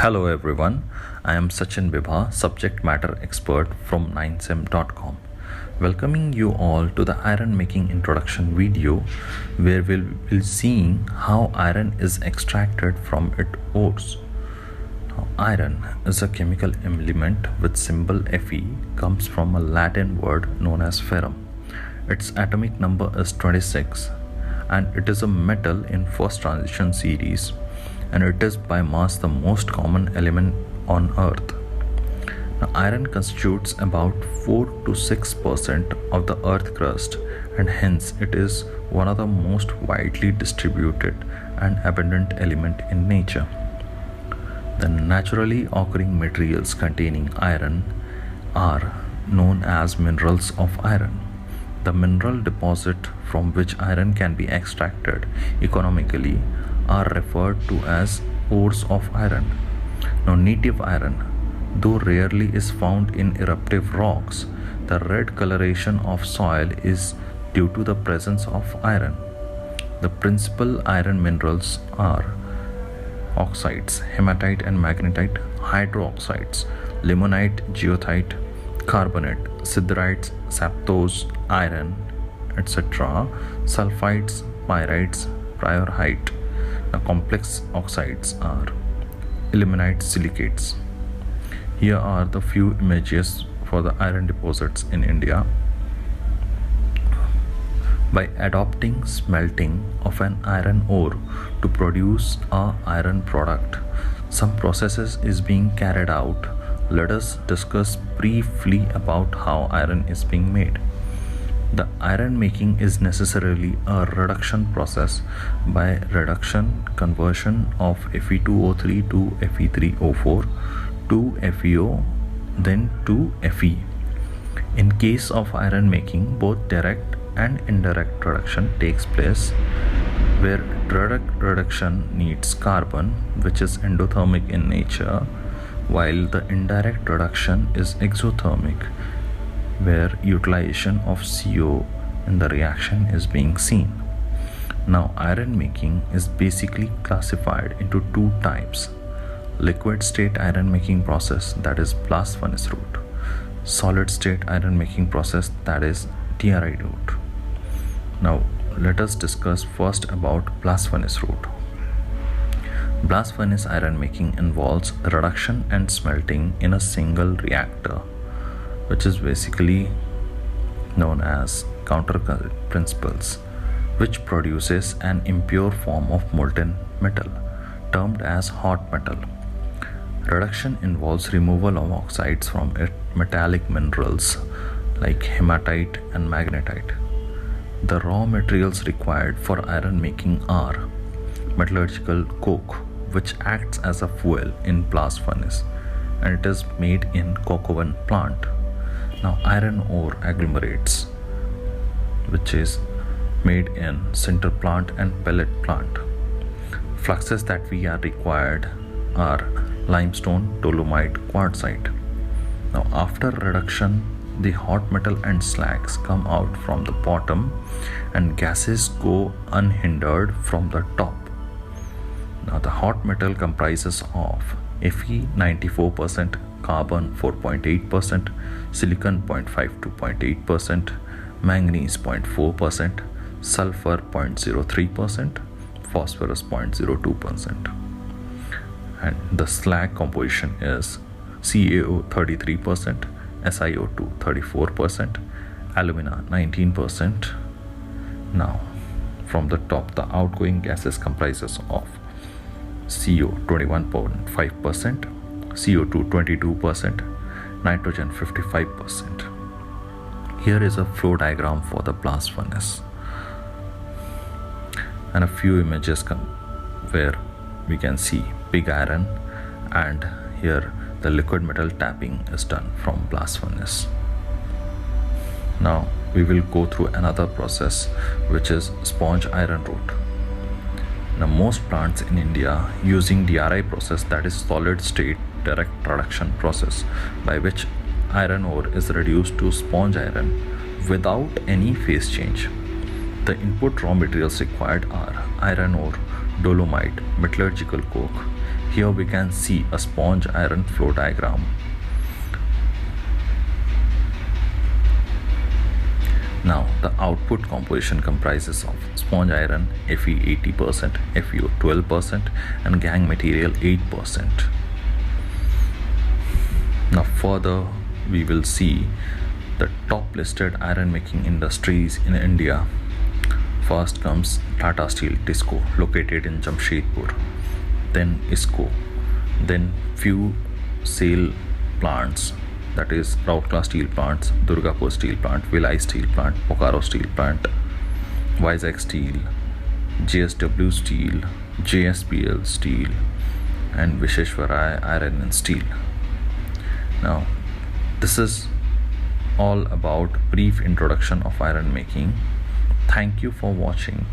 Hello everyone, I am Sachin Bibha, subject matter expert from 9sem.com. Welcoming you all to the iron making introduction video where we'll be seeing how iron is extracted from its ores. Now, iron is a chemical element with symbol Fe, comes from a Latin word known as ferrum. Its atomic number is 26 and it is a metal in first transition series, and it is by mass the most common element on earth. Now, iron constitutes about 4 to 6% of the earth crust, and hence it is one of the most widely distributed and abundant element in nature. The naturally occurring materials containing iron are known as minerals of iron. The mineral deposit from which iron can be extracted economically are referred to as ores of iron. Now, native iron, though rarely is found in eruptive rocks, the red coloration of soil is due to the presence of iron. The principal iron minerals are oxides, hematite and magnetite, hydroxides, limonite, goethite, carbonate, siderite, saptose, iron, etc., sulfides, pyrites, pyrite. Now, complex oxides are ilmenite, silicates. Here are the few images for the iron deposits in India. By adopting smelting of an iron ore to produce a iron product, some processes is being carried out. Let us discuss briefly about how iron is being made. The iron making is necessarily a reduction process by reduction conversion of Fe2O3 to Fe3O4 to FeO, then to Fe. In case of iron making, both direct and indirect reduction takes place, where direct reduction needs carbon, which is endothermic in nature, while the indirect reduction is exothermic, where utilization of CO in the reaction is being seen. Now, iron making is basically classified into two types: liquid state iron making process, that is blast furnace route; solid state iron making process, that is DRI route. Now, let us discuss first about blast furnace route. Blast furnace iron making involves reduction and smelting in a single reactor, which is basically known as counter principles, which produces an impure form of molten metal termed as hot metal. Reduction involves removal of oxides from metallic minerals like hematite and magnetite. The raw materials required for iron making are metallurgical coke, which acts as a fuel in blast furnace, and it is made in coke oven plant. Now, iron ore agglomerates, which is made in sinter plant and pellet plant. Fluxes that we are required are limestone, dolomite, quartzite. Now, after reduction, the hot metal and slags come out from the bottom and gases go unhindered from the top. Now, the hot metal comprises of Fe 94%, carbon 4.8%, silicon 0.5 to 0.8%, manganese 0.4%, sulfur 0.03%, phosphorus 0.02%. And the slag composition is CaO 33%, SiO2 34%, alumina 19%. Now, from the top, the outgoing gases comprises of CO 21.5%, CO2 22%, nitrogen 55%. Here is a flow diagram for the blast furnace and a few images where we can see pig iron, and here the liquid metal tapping is done from blast furnace. Now we will go through another process, which is sponge iron route. Now, most plants in India using DRI process, that is solid state direct reduction process, by which iron ore is reduced to sponge iron without any phase change. The input raw materials required are iron ore, dolomite, metallurgical coke. Here we can see a sponge iron flow diagram. Now the output composition comprises of sponge iron Fe 80%, FeO 12% and gangue material 8%. Now further we will see the top listed iron making industries in India. First comes Tata Steel Tisco, located in Jamshedpur, then ISCO, then few SAIL plants, that is Rourkela Steel plants, Durgapur Steel plant, Vilai Steel plant, Bokaro Steel plant, Vizag Steel, JSW Steel, JSPL Steel and Visheshwarai Iron and Steel. Now this is all about brief introduction of iron making. Thank you for watching.